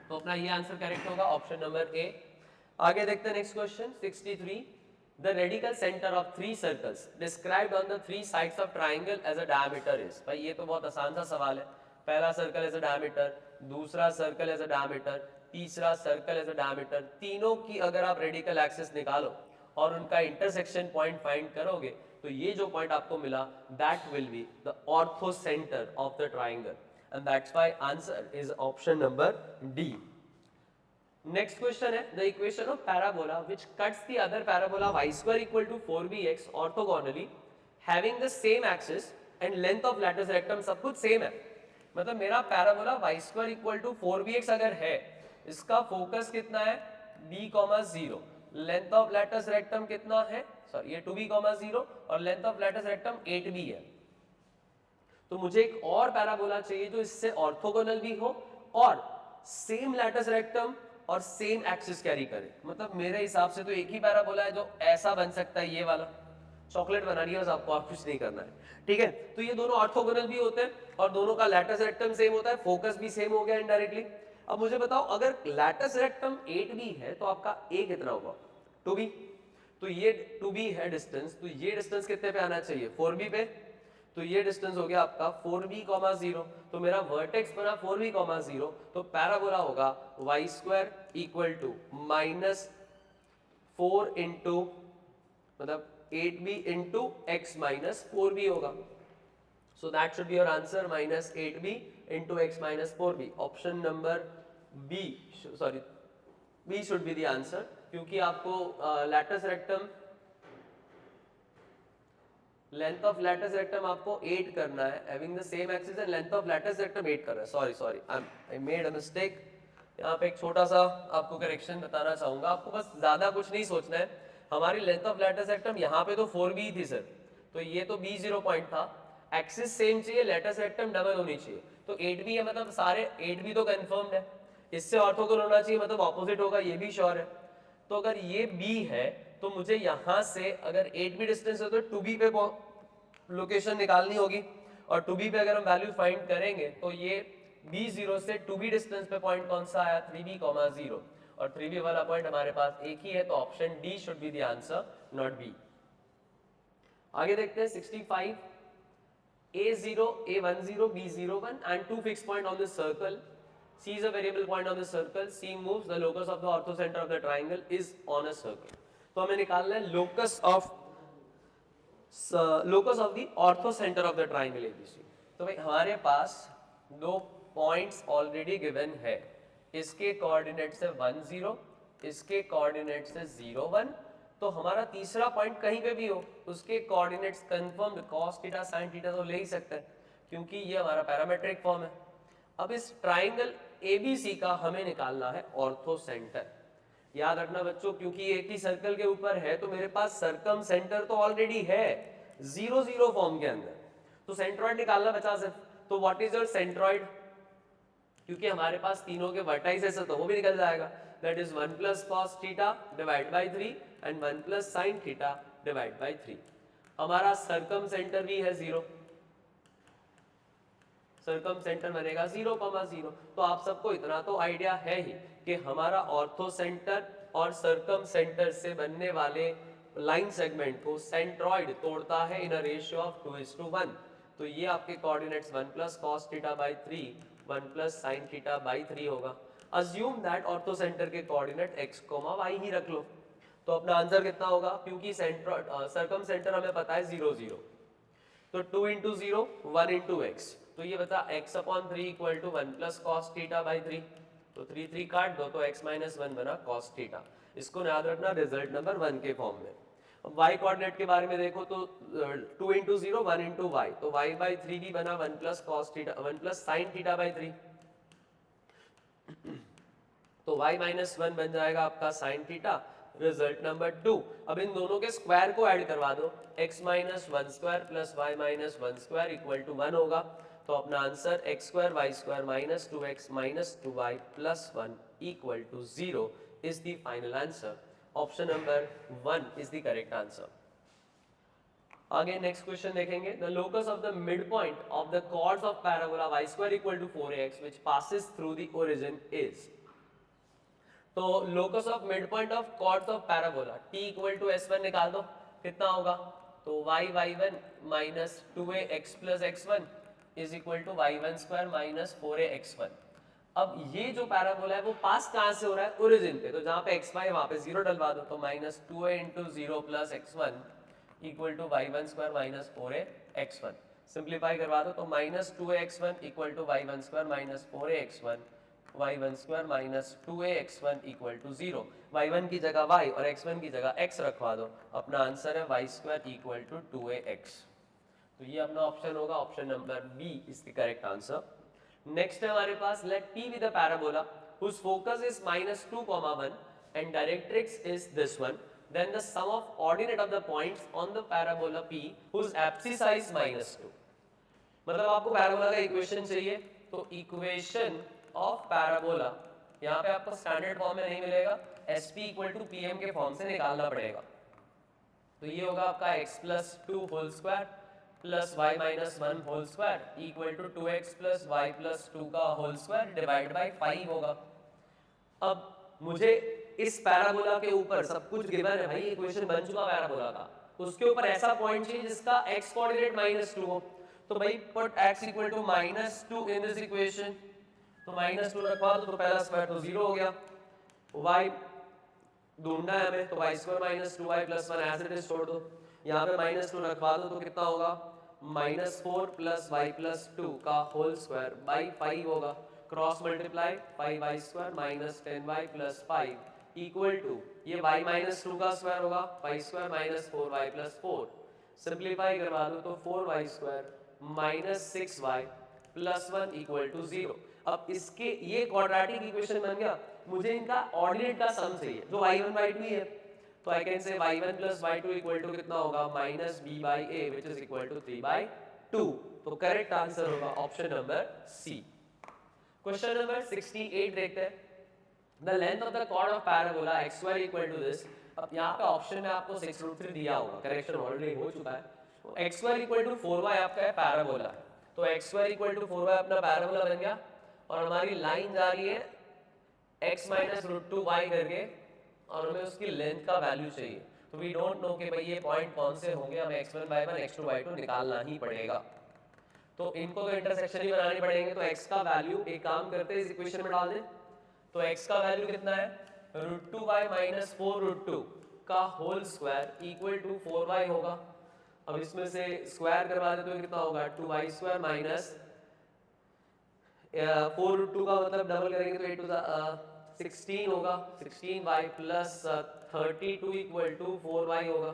तो अपना ये आंसर करेक्ट होगा ऑप्शन नंबर ए। आगे देखते हैं next question 63, the radical centre of 3 circles described on the 3 sides of triangle as a diameter is. भाई ये तो बहुत आसान सा सवाल है, पहला सर्कल एज अ डायमीटर, दूसरा सर्कल एज अ डायमीटर, तीसरा सर्कल एज अ डायमीटर, तीनों की अगर आप रेडिकल एक्सिस निकालो और उनका इंटरसेक्शन पॉइंट फाइंड करोगे तो ये जो पॉइंट आपको मिला that will be the ortho centre of the triangle, and that's why answer is option number D. Next question है the equation of parabola which cuts the other parabola y square equal to 4bx orthogonally having the same axis and length of latus rectum सब कुछ सेम है, मतलब मेरा parabola y square equal to 4bx अगर है, इसका फोकस कितना है b comma 0, length of latus rectum कितना है, सॉरी ये 2b कॉमा 0 और length of latus rectum 8b है। तो मुझे एक और पैराबोला चाहिए जो इससे ऑर्थोगोनल भी हो और सेम लैटिस रेक्टम और सेम एक्सिस कैरी करे। मतलब मेरे हिसाब से तो एक ही पैराबोला है जो ऐसा बन सकता है, ये वाला। चॉकलेट बनानी है बस आपको, और कुछ नहीं करना है, ठीक है। तो ये दोनों ऑर्थोगोनल भी होते हैं और दोनों का लैटिस रेक्टम सेम होता है, फोकस भी सेम हो गया इनडायरेक्टली। अब मुझे बताओ अगर लैटिस रेक्टम 8b है तो आपका a कितना होगा 2b। तो ये 2b है डिस्टेंस, तो ये डिस्टेंस कितने पे आना चाहिए 4b पे। तो ये डिस्टेंस हो गया आपका 4b, 0। तो मेरा वर्टेक्स बना 4b, 0। तो पैराबोला होगा y square equal to -4 into मतलब 8b into x minus 4b होगा। So that should be your answer -8b into x minus 4b। Option number B, sorry B should be the answer, क्योंकि आपको latus rectum, length of latus rectum आपको 8 करना है, having the same axis and length of latus rectum 8 करना है। Sorry I made a mistake. यहाँ पे एक छोटा सा आपको करेक्शन बताना चाहूंगा, आपको बस ज्यादा कुछ नहीं सोचना है। हमारी लेंथ ऑफ लैटिस रेक्टम यहाँ पे तो 4b थी सर, तो ये तो b0 पॉइंट था, एक्सिस सेम चाहिए, लैटिस रेक्टम डबल होनी चाहिए। तो 8b है, मतलब सारे 8b तो कंफर्म्ड है, इससे ऑर्थोगोनल होना चाहिए, मतलब ऑपोजिट होगा, ये भी श्योर है। तो अगर ये b है तो मुझे यहां से अगर 8b डिस्टेंस है तो 2b पे लोकेशन निकालनी होगी, और 2b पे अगर हम वैल्यू फाइंड करेंगे तो ये b0 से 2b डिस्टेंस पे पॉइंट कौन सा आया 3b, 0, और 3b वाला पॉइंट हमारे पास एक ही है, तो option D should be the answer, not be. आगे देखते हैं 65, a0, a10, b01 and 2 fixed point on the circle. C is a variable point on the circle. C moves, the locus of the orthocenter of the triangle is on a circle. तो हमें निकालना है locus of the orthocenter of the triangle ABC। तो भाई हमारे पास दो पॉइंट्स ऑलरेडी गिवन है, इसके कोऑर्डिनेट से 1 0, इसके कोऑर्डिनेट से 0 1। तो हमारा तीसरा पॉइंट कहीं पे भी हो उसके coordinates confirmed cos theta sin theta तो ले ही सकते हैं, क्योंकि ये हमारा पैरामेट्रिक फॉर्म है। अब इस ट्राइंगल ABC का हमें निकालना है ऑर्थो सेंटर। याद रखना बच्चों, क्योंकि एक ही सर्कल के ऊपर है तो मेरे पास सर्कम सेंटर तो ऑलरेडी है 0 0 फॉर्म के अंदर, तो सेंट्रॉइड निकालना बचा सिर्फ। तो व्हाट इज योर सेंट्रॉइड, क्योंकि हमारे पास तीनों के वर्टाइसेस है तो वो भी निकल जाएगा, that is 1 plus cos theta divide by 3 and 1 plus sin theta divide by 3। हमारा सर्कम सेंटर भी है 0, सर्कम सेंटर बनेगा 0, 0। तो आप सबको इतना तो आइडिया है ही कि हमारा ऑर्थो सेंटर और सर्कम सेंटर से बनने वाले लाइन सेगमेंट को सेंट्रॉइड तोड़ता है इन अ रेशियो ऑफ 2:1। तो ये आपके coordinates 1 plus cos theta by 3, 1 plus sin theta by 3 होगा। अज्यूम दैट ऑर्थो सेंटर के कोऑर्डिनेट x, y ही रख लो, तो अपना आंसर कितना होगा, क्योंकि सेंट्रॉइड सर्कम सेंटर हमें पता है 0 0, तो 2 इंटू 0 1 इंटू एक्स, तो ये बता x upon 3 equal to 1 plus cos theta by 3, तो 3 3 काट दो तो x माइनस 1 बना cos थीटा। इसको याद रखना रिजल्ट नंबर 1 के फॉर्म में। अब y कोऑर्डिनेट के बारे में देखो तो 2 इंटू 0 1 इंटू वाई, तो y बाई 3 भी बना 1 plus cos theta 1 plus sin theta by 3, तो y माइनस 1 बन जाएगा आपका sin थीटा। रिजल्ट नंबर 2, अब इन दोनों के स्क्वायर को ऐड करवा दो, x minus 1 square plus y minus 1 square equal to 1 होगा। तो अपना answer x square y square minus 2x minus 2y plus 1 equal to 0 is the final answer. Option number 1 is the correct answer. आगे नेक्स्ट क्वेश्चन देखेंगे, the locus of the mid point of the chords of parabola y square equal to 4ax which passes through the origin is. तो locus of mid point of chords of parabola t equal to s1 निकाल दो, कितना होगा, तो y1 minus 2ax plus x1 is equal to y1 square minus 4ax1। अब ये जो पैराबोला है वो पास कहां से हो रहा है, ओरिजिन पे, तो जहां पे x y वहां पे 0 डलवा दो, तो minus 2a into 0 plus x1 equal to y1 square minus 4ax1। Simplify करवा दो तो minus 2ax1 equal to y1 square minus 4ax1, y1 square minus 2ax1 equal to 0, y1 की जगह y और x1 की जगह x रखवा दो, अपना आंसर है y square equal to 2ax। तो ये अपना ऑप्शन होगा, option number B is the correct answer. Next है हमारे पास, let P be the parabola whose focus is -2, 1 and directrix is this one, then the sum of ordinate of the points on the parabola P whose abscissa is -2। मतलब आपको पैराबोला का इक्वेशन चाहिए, तो इक्वेशन ऑफ पैराबोला यहाँ पे आपको स्टैंडर्ड फॉर्म में नहीं मिलेगा, SP इक्वल टू PM के फॉर्म से निकालना पड़ेगा। तो ये होगा आपका x plus 2 whole square plus y minus 1 whole square equal to 2x plus y plus 2 का होल स्क्वायर डिवाइड बाई 5 होगा। अब मुझे इस पैराबोला के ऊपर सब कुछ गिवन है भाई, इक्वेशन बन चुका पैराबोला का, उसके ऊपर ऐसा पॉइंट चाहिए जिसका x कोऑर्डिनेट -2 हो। तो भाई put x equal to -2 in this equation, तो -2 रखवा दो तो पहला स्क्वायर तो 0 हो गया, y ढूंढना है हमें, तो y square minus 2y plus 1 as it is छोड़ दो, यहाँ पे -2 रखवा दो तो कितना होगा, -4 प्लस y प्लस 2 का होल स्क्वायर बाई 5 होगा, cross multiply 5y square minus 10y plus 5 equal to ये y माइनस 2 का स्क्वायर होगा, y square minus 4y plus 4, simplify करवा दो तो 4y square minus 6y plus 1 equal to 0। अब इसके ये क्वाड्रेटिक इक्वेशन बन गया, मुझे इनका ऑर्डिनेट का सम चाहिए जो y1 y2 है, तो I can say y1 plus y2 equal to कितना होगा, minus b by a which is equal to 3/2। तो करेक्ट आंसर होगा option number C. Question number 68 देखते हैं, the length of the chord of parabola x square equal to this. अब यहाँ पे ऑप्शन में आपको 6√3 दिया होगा, करेक्शन ऑलरेडी हो चुका है, तो x square equal to 4y आपका है पैराबोला, तो x square equal to 4y अपना पैराबोला बन गया, और हमारी लाइन जा रही है x माइनस √2y करके, और हमें उसकी लेंथ का वैल्यू चाहिए, तो वी डोंट नो कि भाई ये पॉइंट कौन से होंगे, हमें x1y1 x2y2 निकालना ही पड़ेगा, तो इनको तो इंटरसेक्शन ही बनाने पड़ेंगे। तो x का वैल्यू एक काम करते हैं इस इक्वेशन में डाल दें, तो x का वैल्यू कितना है, √2y माइनस 4√2 का whole square equal to 4y होगा। अब इसमें से स्क्वायर करवा दे तो कितना होगा, 2y स्क्वायर माइनस 4√2 का मतलब डबल करेंगे तो 8 to 16 होगा, 16y plus 32 equal to 4y होगा,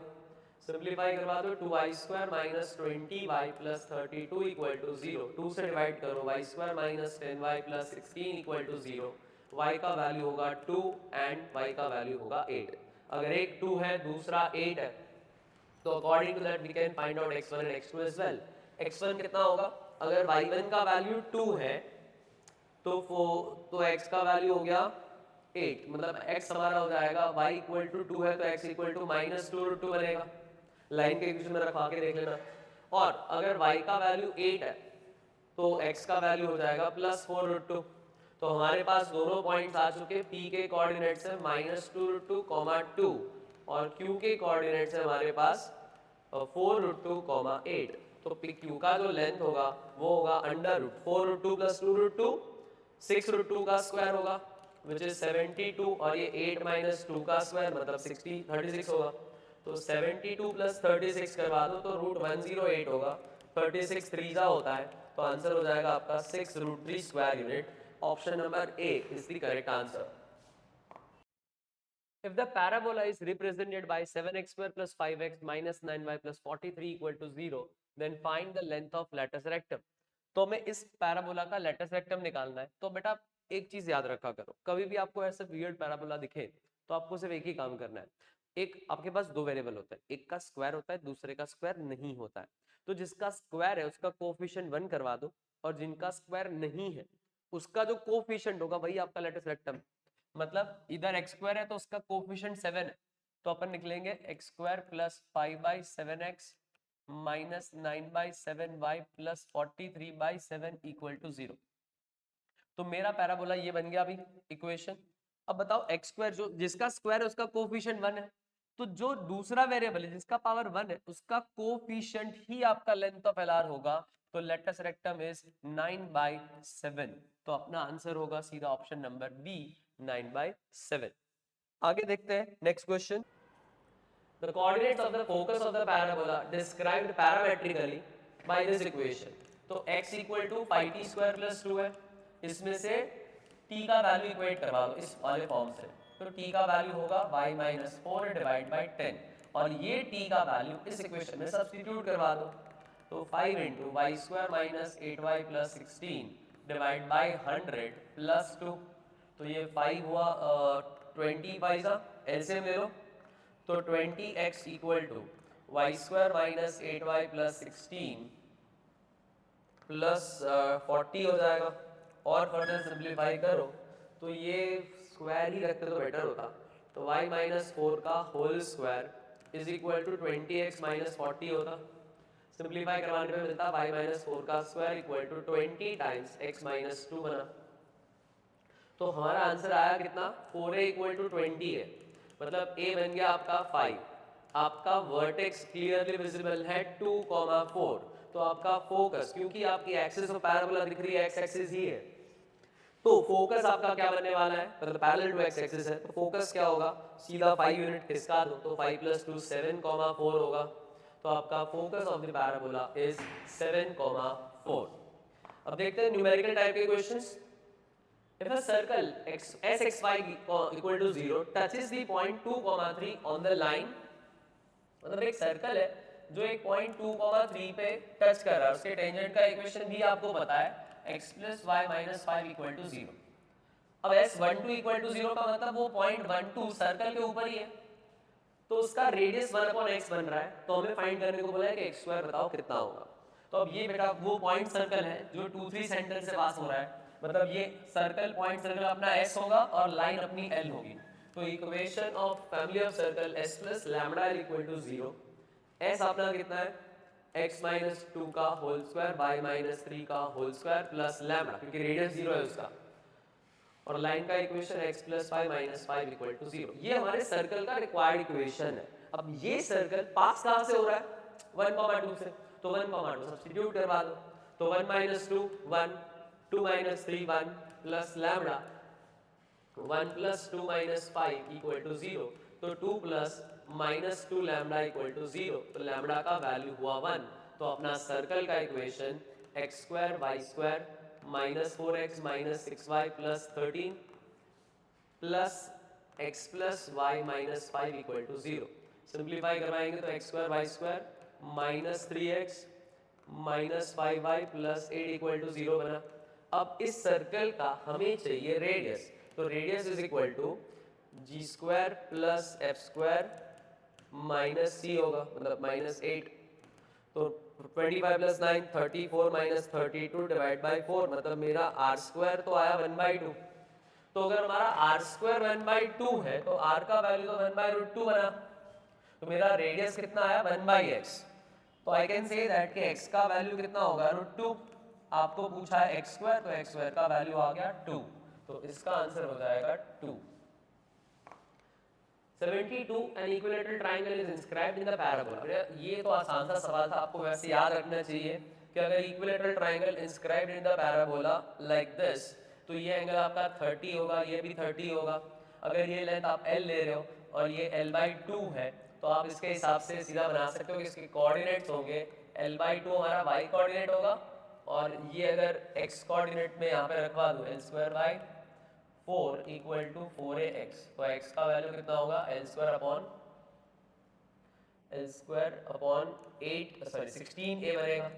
सिंप्लीफाई करवा दो 2y square minus 20y plus 32 equal to 0, 2 से डिवाइड करो, y square minus 10y plus 16 equal to 0, y का वैल्यू होगा 2 एंड y का वैल्यू होगा 8। अगर एक 2 है दूसरा 8 है, तो according to that we can find out x1 and x2 as well. x1 कितना होगा, अगर y1 का वैल्यू 2 है तो x का वैल्यू हो गया 8, मतलब x हमारा हो जाएगा y इक्वल टू 2 है तो x इक्वल टू -2√2 बनेगा, लाइन के इक्वेशन में रखवा के देख लेना। और अगर y का वैल्यू 8 है तो x का वैल्यू हो जाएगा +4√2। तो हमारे पास दोनों पॉइंट्स आ चुके, p के कोऑर्डिनेट्स है -2√2, 2 और q के कोऑर्डिनेट्स है हमारे पास 4√2, 8। तो q का जो लेंथ होगा वो होगा √4√2 + 2√2, 6√2 का स्क्वायर होगा विच इज 72, और ये 8 माइनस 2 का स्क्वायर मतलब 36 होगा, तो 72 + 36 करवा दो तो √108 होगा, 36 3 होता है, तो आंसर हो जाएगा आपका 6√3 square unit. Option number A is the correct answer. If the parabola is represented by 7x square plus 5x minus 9y plus 43 equal to 0, then find the length of latus rectum। तो हमें इस पैराबोला का लेटस रेक्टम निकालना है। तो बेटा एक चीज याद रखा करो, कभी भी आपको ऐसा वियर्ड पैराबोला दिखे तो आपको सिर्फ एक ही काम करना है, एक आपके पास दो वेरिएबल होता है, एक का स्क्वायर होता है दूसरे का स्क्वायर नहीं होता है, तो जिसका स्क्वायर है उसका कोफिशिएंट 1 करवा दो, और जिनका स्क्वायर नहीं है उसका जो कोफिशिएंट होगा वही आपका लेटस रेक्टम। मतलब इधर एक्स स्क्वायर है तो उसका कोफिशिएंट 7 है, तो अपन निकलेंगे x square plus 5/7x minus 9/7y plus 43/7 equal to 0। तो मेरा पैराबोला ये बन गया अभी इक्वेशन। अब बताओ एक्स स्क्वायर जो जिसका स्क्वायर है उसका कोफिशिएंट 1 है, तो जो दूसरा वेरिएबल है जिसका पावर 1 है उसका कोफिशिएंट ही आपका लेंथ ऑफ एलआर होगा, तो लेटस रेक्टम इज 9/7। तो अपना आंसर होगा सीधा ऑप्शन नंबर बी 9/7। आगे देखते हैं next question. The coordinates of the focus of the parabola described parametrically by this equation। तो x equal to 5t square plus 2 है, इसमें से t का वैल्यू इक्वेट करवा दो इस वाले फॉर्म से, तो t का वैल्यू होगा y - 4 डिवाइड बाई 10, और ये t का वैल्यू इस इक्वेशन में सब्स्टिट्यूट करवा दो, तो 5 into y square minus 8y plus 16 divide by 100 plus 2, तो ये 5 हुआ 20 वाई सा एलसीएम ले लो, तो 20x equal to y square minus 8y plus 16 plus 40 हो जाएगा। और फर्दर सिंप्लीफाई करो तो ये स्क्वायर ही रखते तो बेटर होता, तो y माइनस 4 का whole square is equal to 20x minus 40 होता। सिंप्लीफाई करवाने पे मिलता y माइनस 4 का square equal to 20 times x minus 2 बना। तो हमारा आंसर आया कितना, 4a इक्वल टू 20 है, मतलब a बन गया आपका 5। आपका वर्टेक्स क्लियरली विजिबल है 2,4, तो आपका फोकस, क्योंकि आपकी एक्सिस ऑफ पैराबोला दिख रही है एक्स एक्सिस ही है, तो फोकस आपका क्या बनने वाला है, मतलब पैरेलल टू एक्स एक्सिस है, तो फोकस क्या होगा, सीधा 5 यूनिट खिसका दो तो 5 प्लस 2 7,4 होगा। तो आपका focus of the parabola is 7,4। अब देखते हैं न्यूमेरिकल टाइप के questions. If a circle SXY equal to 0 touches the point 2,3 on the line, मतलब एक सर्कल है जो एक पॉइंट 2,3 पे टच कर रहा है, उसके टेंजेंट का इक्वेशन भी आपको पता है x plus y minus 5 equal to 0। अब S12 इक्वल टू 0 का मतलब वो पॉइंट 12 सर्कल के ऊपर ही है, तो उसका रेडियस 1/x बन रहा है, तो हमें फाइंड करने को बोला है कि x² बताओ कितना होगा। तो अब ये बेटा वो पॉइंट सर्कल है जो 2, 3 सेंटर से पास हो रहा है, मतलब ये सर्कल पॉइंट सर्कल अपना s होगा और लाइन अपनी l होगी। तो equation of family of circle s plus lambda equal to 0, s अपना कितना है x माइनस 2 का होल स्क्वायर y माइनस 3 का होल स्क्वायर प्लस लैम्बडा, क्योंकि रेडियस 0 है उसका, और लाइन का equation x plus 5 minus 5 equal to 0। ये हमारे सर्कल का रिक्वायर्ड इक्वेशन है। अब ये सर्कल पास कहाँ से हो रहा है, 1,2 से, तो 1,2 सब्स्टिट्यूट करवा दो, तो 1 minus 2 1, 2 minus 3 1 plus lambda 1 plus 2 minus 5 equal to 0, तो 2 plus minus 2 lambda equal to 0, तो लैम्बडा का वैल्यू हुआ 1। तो अपना सर्कल का equation x square Y square minus 4x minus 6y plus 13 plus x plus y minus 5 equal to 0। Simplify करवाएंगे तो x square Y square minus 3x minus 5y plus 8 equal to 0 बना। अब इस सर्कल का हमें चाहिए रेडियस, तो radius is equal to g square plus f square minus c होगा, मतलब माइनस 8, तो 25 प्लस 9 34 माइनस 32 डिवाइड बाई 4, मतलब मेरा आर स्क्वायर तो आया 1/2। तो अगर हमारा आर स्क्वायर 1/2 है तो आर का वैल्यू तो 1/√2 बना, तो मेरा रेडियस कितना आया 1/x। तो आई कैन से दैट कि x का वैल्यू कितना होगा √2। आपको पूछा है x स्क्वायर, तो x स्क्वायर का वैल्यू आ गया 2, तो इसका आंसर हो जाएगा 2। 72 an equilateral triangle is inscribed in the parabola। ये तो आसान सा सवाल था, आपको वैसे याद रखना चाहिए कि अगर equilateral triangle inscribed in the parabola like this, तो ये एंगल आपका 30 होगा, ये भी 30 होगा। अगर ये लेंथ आप l ले रहे हो और ये l/2 है, तो आप इसके हिसाब से सीधा बना सकते हो कि इसके कोऑर्डिनेट्स होंगे l/2 हमारा y कोऑर्डिनेट होगा, और ये अगर x कोऑर्डिनेट में यहाँ पे रखवा दो l²/4 इक्वल टू 4ax, तो x का वैल्यू कितना होगा l² अपॉन 16a बनेगा।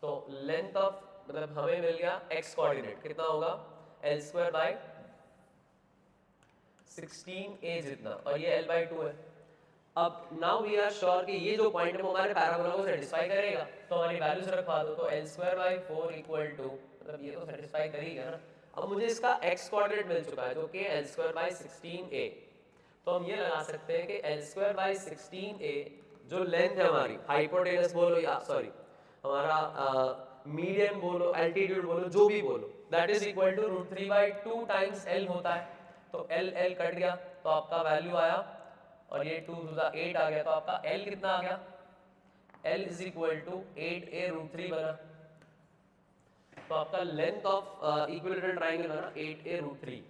तो लेंथ ऑफ, मतलब हमें मिल गया x कोऑर्डिनेट कितना होगा l²/16a जितना, और ये l/2 है। अब नाउ वी आर श्योर कि ये जो पॉइंट है वो हमारे पैराबोला को सेटिस्फाई करेगा, तो हमारी वैल्यूज रखवा दो, तो l²/4 इक्वल टू, मतलब ये तो सेटिस्फाई करेगा ना। अब मुझे इसका x कोऑर्डिनेट मिल चुका है जो कि l²/16a, तो हम ये लगा सकते हैं कि l²/16a जो लेंथ है हमारी, हाइपोटेनस बोलो या सॉरी हमारा मीडियन बोलो, एल्टीट्यूड बोलो, जो भी बोलो, that is equal to √3/2 times l होता है। तो l कट गया तो आपका वैल्यू आया, और ये 2 to the 8 आ गया, तो आपका l कितना आ गया, l is equal to 8a√3 बना। तो आपका लेंथ ऑफ इक्विलेटरल ट्रायंगल बना 8a√3।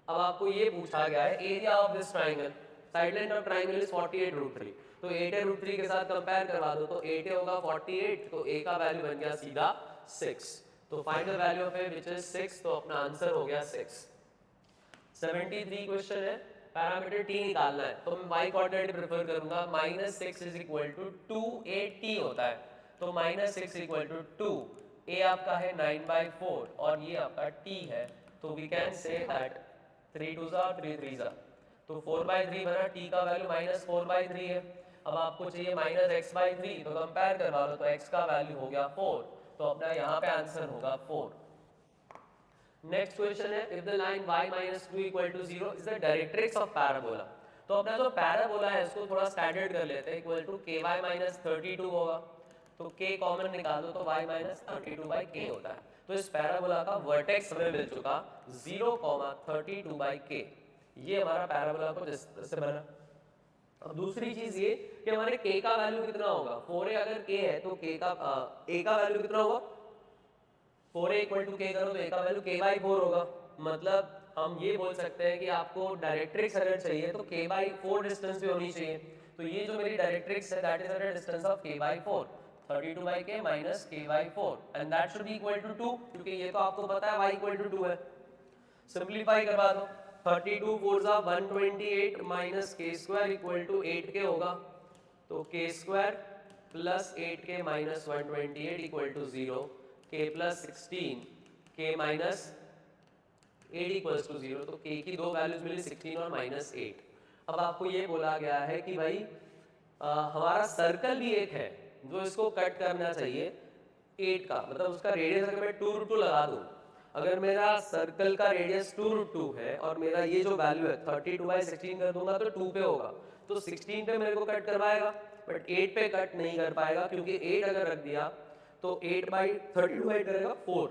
अब आपको ये पूछा गया है area of this triangle, side length of triangle is 48√3, तो 8a√3 के साथ कंपेयर करवा दो, तो 8a होगा 48, तो a का वैल्यू बन गया सीधा 6, तो find the value of a which is 6, तो अपना आंसर हो गया 6। 73 क्वेश्चन है, पैरामीटर t निकालना है, तो मैं y कोऑर्डिनेट प्रेफर करूंगा, -6 is equal to 2a t होता है, तो minus six equal to two, a आपका है 9/4 और ये आपका टी है, तो वी कैन से दैट 3 2 ज़ा 3 3 ज़ा, तो 4/3 बना, टी का वैल्यू -4/3 है। अब आपको चाहिए -x/3, तो कंपेयर करवा लो, तो x का वैल्यू हो गया 4, तो अपना यहाँ पे आंसर होगा 4। नेक्स्ट क्वेश्चन है, if the line y -2 equal to 0 is the directrix of parabola. तो अपना जो पैराबोला है उसको थोड़ा स्टैंडर्ड कर लेते हैं, इक्वल टू ky -32 होगा, तो k कॉमन निकाल दो तो y -32/k होता है। तो इस पैराबोला का वर्टेक्स हमें मिल चुका 0,32/k, ये हमारा पैराबोला को जिस तरह से बना। अब दूसरी चीज ये कि हमारे k का वैल्यू कितना होगा, 4a अगर k है तो k का a का वैल्यू कितना होगा, 4a इक्वल टू k करो तो a का वैल्यू k/4 होगा। मतलब हम ये बोल सकते हैं कि आपको डायरेक्ट्रिक्स अगर चाहिए तो k/4 डिस्टेंस भी होनी चाहिए। तो ये जो मेरी डायरेक्ट्रिक्स है that is at a distance of k/4, 32/k minus k/4 and that should be equal to 2, क्योंकि ये तो आपको पता है y इक्वल टू 2 है। सिंपलीफाई करवा दो, 32 4 ज़ा 128 minus k square equal to 8k होगा, तो k square plus 8k minus 128 equal to 0, k plus 16 k minus 8 equals to 0, तो k की दो वैल्यूज मिली 16 और -8। अब आपको ये बोला गया है कि भाई हमारा सर्कल भी एक है जो इसको कट करना चाहिए 8 का, मतलब उसका रेडियस अगर मैं 2√2 लगा दूं, अगर मेरा सर्कल का रेडियस 2√2 है और मेरा ये जो वैल्यू है 32/16 कर दूंगा तो 2 पे होगा, तो 16 पे मेरे को कट करवाएगा, बट 8 पे कट नहीं कर पाएगा, क्योंकि 8 अगर रख दिया तो 8/32 ऐड करेगा 4,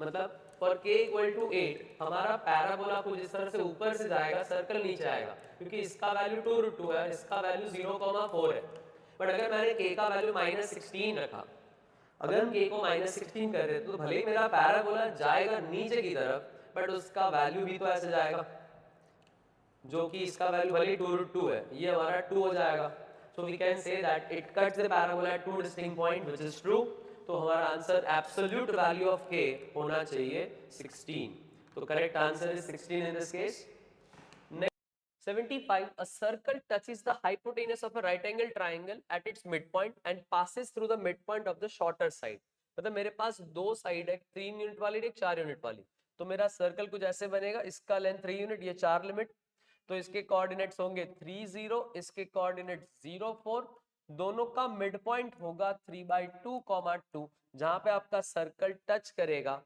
मतलब फॉर k इक्वल टू 8 हमारा पैराबोला को जिस तरह से ऊपर से जाएगा सर्कल नीचे आएगा, क्योंकि इसका वैल्यू 2√2 है, इसका वैल्यू 0,4 है। बट अगर मैंने k का वैल्यू -16 रखा, अगर हम k को -16 कर देते तो भले ही मेरा पैराबोला जाएगा नीचे की तरफ, बट उसका वैल्यू भी तो ऐसे जाएगा, जो कि इसका वैल्यू भले ही 2√2 है, ये हमारा 2 हो जाएगा। So we can say that it cuts the parabola at 2 distinct point, which is true. तो हमारा answer absolute value of k होना चाहिए 16, तो correct answer is 16 in this case. 75, a circle touches the hypotenuse of a right angle triangle at its midpoint and passes through the midpoint of the shorter side। मतलब मेरे पास दो साइड है, 3 यूनिट वाली एक 4 यूनिट वाली, तो मेरा सर्कल कुछ ऐसे बनेगा, इसका लेंथ 3 यूनिट, ये 4 लिमिट, तो इसके कोऑर्डिनेट्स होंगे 3 0, इसके कोऑर्डिनेट 0 4, दोनों का मिड पॉइंट होगा 3/2, 2, जहां पे आपका सर्कल टच करेगा,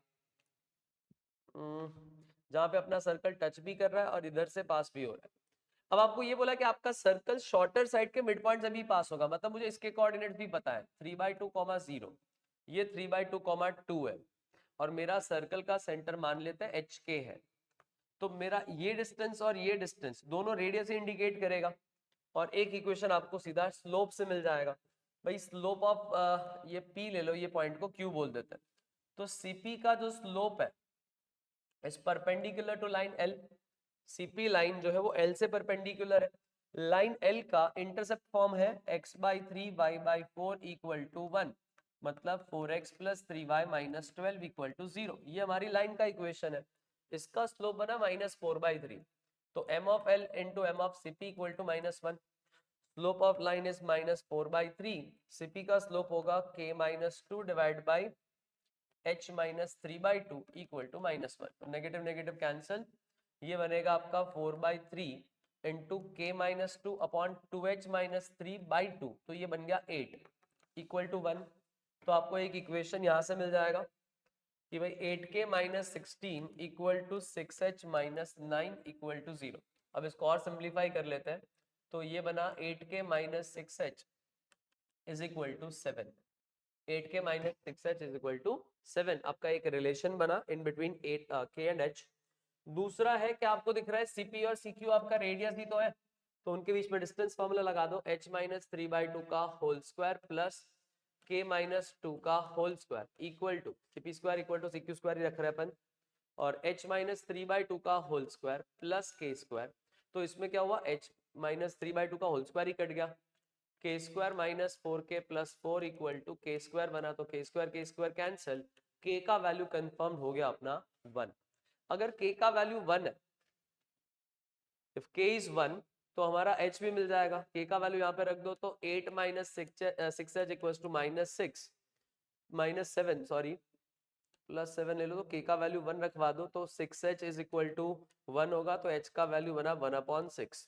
जहां पे अपना सर्कल टच भी कर रहा है और इधर से पास भी हो रहा है। अब आपको ये बोला कि आपका सर्कल शॉर्टर साइड के मिड पॉइंट से भी पास होगा, मतलब मुझे इसके कोऑर्डिनेट्स भी पता है 3/2, 0, ये 3/2, 2 है, और मेरा सर्कल का सेंटर मान लेते हैं HK है, तो मेरा ये डिस्टेंस और ये डिस्टेंस दोनों रेडियस से इंडिकेट करेगा, और एक इक्वेशन आपको सीधा स्लोप से मिल जाएगा। भाई स्लोप ऑफ ये P ले लो, ये पॉइंट को Q बोल देते हैं, तो CP का जो स्लोप है is perpendicular to line L। CP line जो है वो L से परपेंडिकुलर है, लाइन L का इंटरसेप्ट फॉर्म है x/3 y/4 इक्वल टू 1, मतलब 4x + 3y - 12 इक्वल टू 0, ये हमारी लाइन का इक्वेशन है। इसका स्लोप बना -4/3, तो m of L into m of CP equal to -1, slope of line is -4/3, CP का स्लोप होगा k - 2 divide by h - 3/2 equal to -1, negative negative cancel, ये बनेगा आपका 4/3 इंटू k - 2 अपॉन 2h - 3/2, तो ये बन गया 8 इक्वल टू 1। तो आपको एक इक्वेशन यहाँ से मिल जाएगा कि भाई 8k - 16 equal to 6h - 9 equal to 0। अब इसको और सिंप्लीफाई कर लेते हैं, तो ये बना 8k - 6h is equal to 7, 8k - 6h is equal to 7। आपका एक रिलेशन बना in between k and h। दूसरा है कि आपको दिख रहा है CP और CQ आपका रेडियस ही तो है, तो उनके बीच में डिस्टेंस फॉर्मूला लगा दो, h - 3/2 का होल स्क्वायर प्लस k - 2 का whole square equal to CP square equal to CQ square ही रख रहे हैं अपन, और h - 3/2 का whole square plus k square, तो इसमें क्या हुआ, h - 3/2 का होल स्क्वायर ही कट गया, k square -4k + 4 equal to k square बना, तो k स्क्वायर कैंसिल, k का वैल्यू कंफर्म हो गया अपना 1। अगर k का वैल्यू 1 है, इफ k इज 1, तो हमारा h भी मिल जाएगा, k का वैल्यू यहाँ पे रख दो तो 8 minus 6h equals to -7 sorry +7 ले लो तो k का वैल्यू 1 रखवा दो तो 6h इज इक्वल टू 1 होगा, तो h का वैल्यू बना 1/6।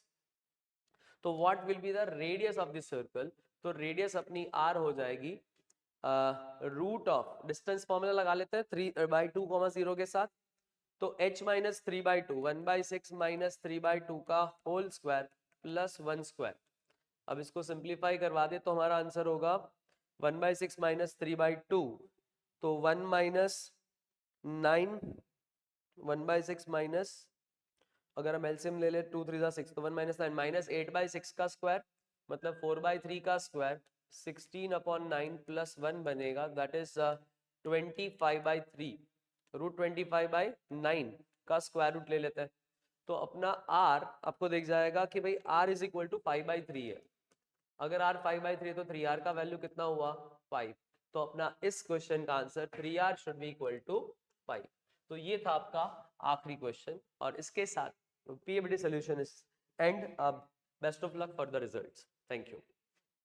तो what will be the radius of this circle, तो रेडियस अपनी r हो जाएगी रूट ऑफ, डिस्टेंस फॉर्मूला लगा लेते हैं 3/2, 0 के साथ, तो h माइनस 3/2 1/6 माइनस 3/2 का होल स्क्वायर प्लस 1 स्क्वायर। अब इसको सिंप्लीफाई करवा दे तो हमारा आंसर होगा 1/6 माइनस 3/2, तो 1 माइनस 9, 1/6 माइनस, अगर हम एलसीएम ले ले 2 3 6 तो 1 माइनस 9 माइनस 8/6 का स्क्वायर मतलब 4/3 का स्क्वायर 16/9 प्लस 1 बनेगा, दैट इज 25/3, रूट 25/9 का स्क्वायर रूट ले लेते हैं, तो अपना r आपको दिख जाएगा कि भाई r इज इक्वल टू 5/3 है। अगर r 5/3 है तो 3r का वैल्यू कितना हुआ 5, तो अपना इस क्वेश्चन का answer 3r should be equal to 5। तो ये था आपका आखिरी क्वेश्चन और इसके साथ PABD solution is end. Best of luck for the results. Thank you.